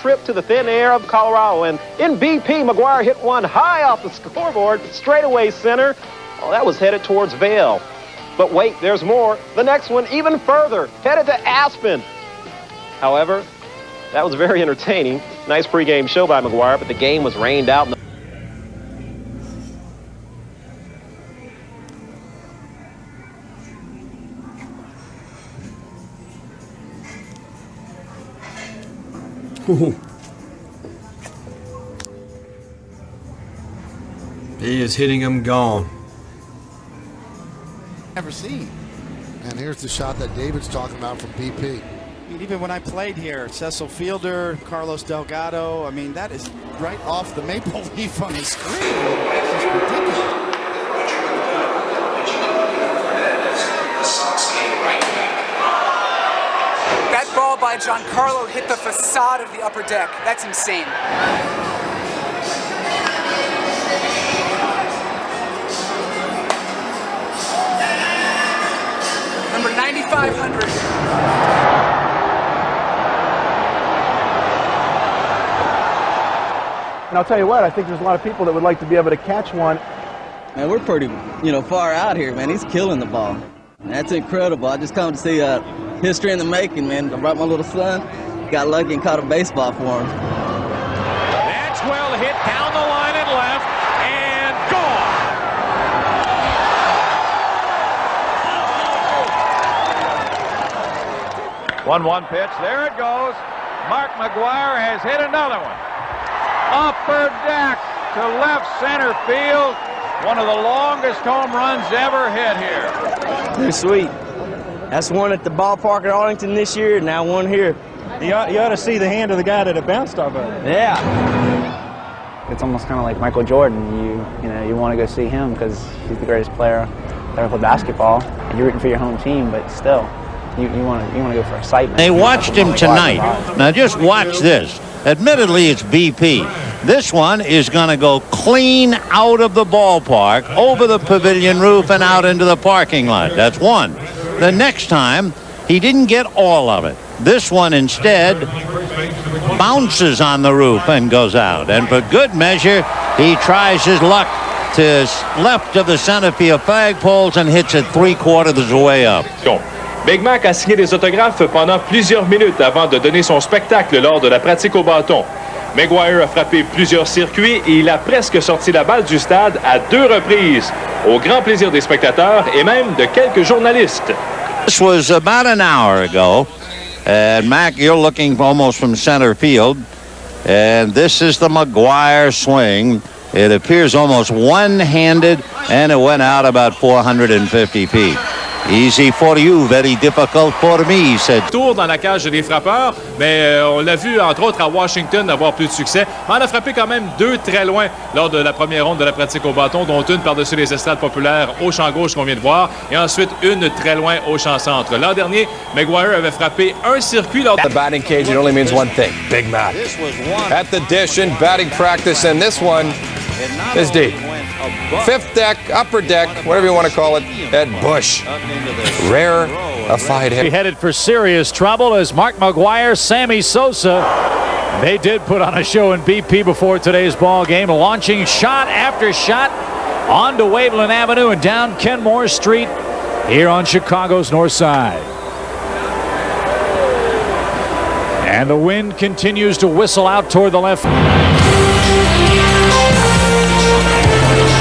trip to the thin air of Colorado. And in BP, McGuire hit one high off the scoreboard, straightaway center. Oh, that was headed towards Vail. But wait, there's more. The next one even further, headed to Aspen. However, that was very entertaining. Nice pregame show by McGuire, but the game was rained out. He is hitting him gone. Never seen. And here's the shot that David's talking about from BP. I mean, even when I played here, Cecil Fielder, Carlos Delgado, I mean, that is right off the maple leaf on the screen. It's just ridiculous. That ball by Giancarlo hit the facade of the upper deck. That's insane. Number 9,500. And I'll tell you what, I think there's a lot of people that would like to be able to catch one. Man, we're pretty, far out here, man. He's killing the ball. That's incredible. I just come to see history in the making, man. I brought my little son. Got lucky and caught a baseball for him. That's well hit down the line and left, and gone. 1-1 pitch. There it goes. Mark McGuire has hit another one. Upper deck to left center field. One of the longest home runs ever hit here. They're sweet. That's one at the ballpark at Arlington this year, now one here. You ought to see the hand of the guy that it bounced off of. Yeah. It's almost kind of like Michael Jordan. You want to go see him because he's the greatest player to ever play basketball. You're rooting for your home team, but still, you want to go for excitement. They watched him tonight. Now just watch this. Admittedly, it's BP. This one is going to go clean out of the ballpark, over the pavilion roof, and out into the parking lot. That's one. The next time, he didn't get all of it. This one instead bounces on the roof and goes out. And for good measure, he tries his luck to left of the center field flagpoles and hits it 3/4 of the way up. Big Mac a signé des autographes pendant plusieurs minutes avant de donner son spectacle lors de la pratique au bâton. McGuire a frappé plusieurs circuits et il a presque sorti la balle du stade à 2 reprises, au grand plaisir des spectateurs et même de quelques journalistes. This was about an hour ago, and Mac, you're looking almost from center field, and this is the McGuire swing. It appears almost one-handed, and it went out about 450 feet. Easy for you, very difficult for me, said. Tour dans la cage des frappeurs, mais on l'a vu entre autres à Washington avoir plus de succès. Mais on a frappé quand même 2 très loin lors de la première ronde de la pratique au bâton, dont une par-dessus les estrades populaires au champ gauche qu'on vient de voir, et ensuite une très loin au champ centre. L'an dernier, McGuire avait frappé un circuit lors The batting cage, it only means one thing. Big Mac. At the dish in batting practice, and this one is deep. 5th deck, upper deck, whatever you want to call it, at Bush. Rarefied hit. He headed for serious trouble as Mark McGuire, Sammy Sosa. They did put on a show in BP before today's ball game, launching shot after shot onto Waveland Avenue and down Kenmore Street here on Chicago's north side. And the wind continues to whistle out toward the left.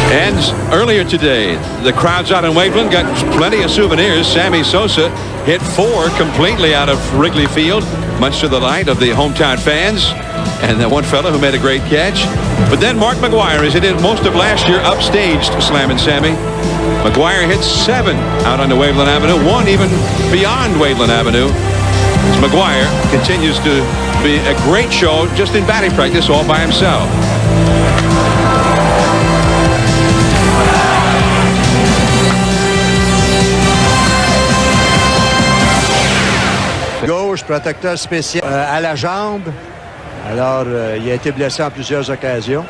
And earlier today, the crowds out in Waveland got plenty of souvenirs. Sammy Sosa hit 4 completely out of Wrigley Field, much to the delight of the hometown fans. And that one fellow who made a great catch. But then Mark McGuire, as he did most of last year, upstaged Slammin' Sammy. McGuire hit 7 out onto Waveland Avenue, 1 even beyond Waveland Avenue. As McGuire continues to be a great show just in batting practice all by himself. Gauche, protecteur spécial à la jambe. Alors, il a été blessé en plusieurs occasions.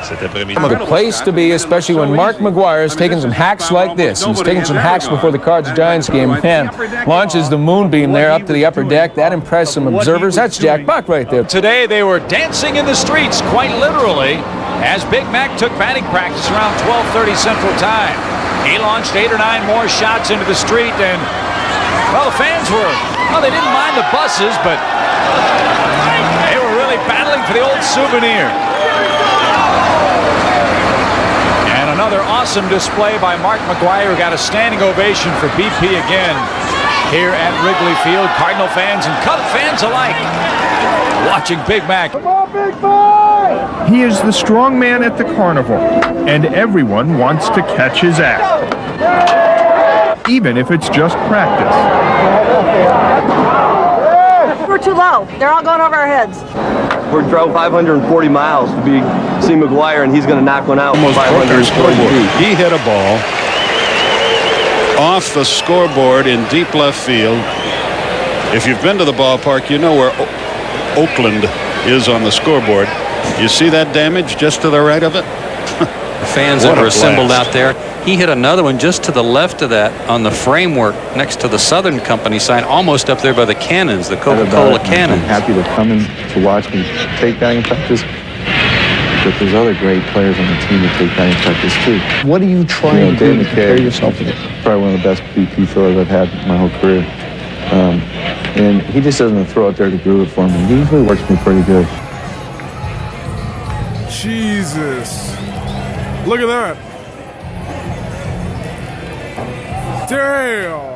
The place to be, especially when Mark McGwire is taking some hacks like this. He's taking some hacks before the Cards-Giants game. Man, launches the moonbeam there up to the upper deck. That impressed some observers. That's Jack Buck right there. Today they were dancing in the streets, quite literally, as Big Mac took batting practice around 12:30 Central Time. He launched 8 or 9 more shots into the street, and, well, the fans were, well, they didn't mind the buses, but they were really battling for the old souvenir. And another awesome display by Mark McGwire, who got a standing ovation for BP again here at Wrigley Field. Cardinal fans and Cub fans alike watching Big Mac. Come on, Big Mac! He is the strong man at the carnival, and everyone wants to catch his act, even if it's just practice. We're too low. They're all going over our heads. We drove 540 miles to see McGwire, and he's going to knock one out. Almost 540 feet. He hit a ball off the scoreboard in deep left field. If you've been to the ballpark, you know where Oakland is on the scoreboard. You see that damage just to the right of it? The fans that were assembled out there. He hit another one just to the left of that on the framework next to the Southern Company sign, almost up there by the cannons, the Coca-Cola cannons. I'm happy to come in to watch me take batting practice, but there's other great players on the team that take batting practice too. What are you trying to do to prepare yourself for this? Probably one of the best BP throwers I've had my whole career. And he just doesn't throw it there to groove it for me. He usually works me pretty good. Jesus. Look at that. Damn.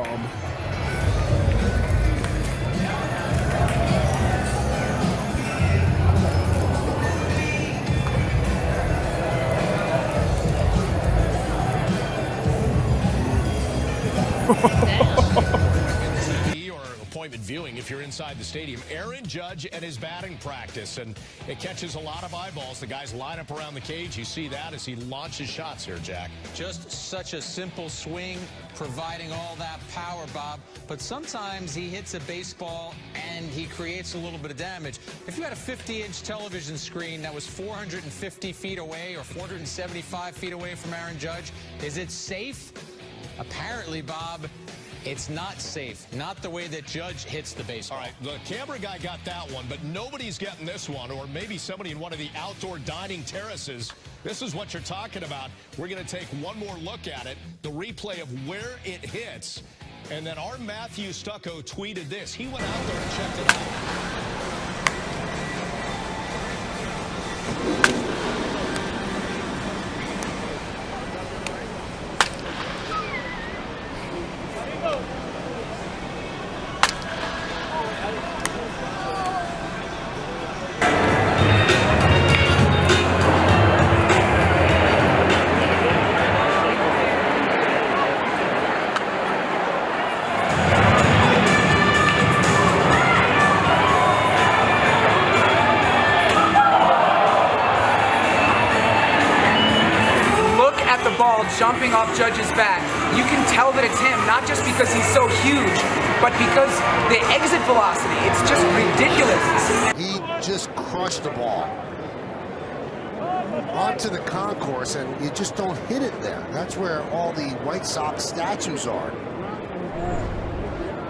Viewing if you're inside the stadium. Aaron Judge at his batting practice, and it catches a lot of eyeballs. The guys line up around the cage. You see that as he launches shots here, Jack. Just such a simple swing, providing all that power, Bob. But sometimes he hits a baseball and he creates a little bit of damage. If you had a 50-inch television screen that was 450 feet away or 475 feet away from Aaron Judge, is it safe? Apparently, Bob, it's not safe. Not the way that Judge hits the baseball. All right, the camera guy got that one, but nobody's getting this one, or maybe somebody in one of the outdoor dining terraces. This is what you're talking about. We're going to take one more look at it, the replay of where it hits. And then our Matthew Stucco tweeted this. He went out there and checked it out. Jumping off Judge's bat. You can tell that it's him, not just because he's so huge, but because the exit velocity, it's just ridiculous. He just crushed the ball onto the concourse, and you just don't hit it there. That's where all the White Sox statues are.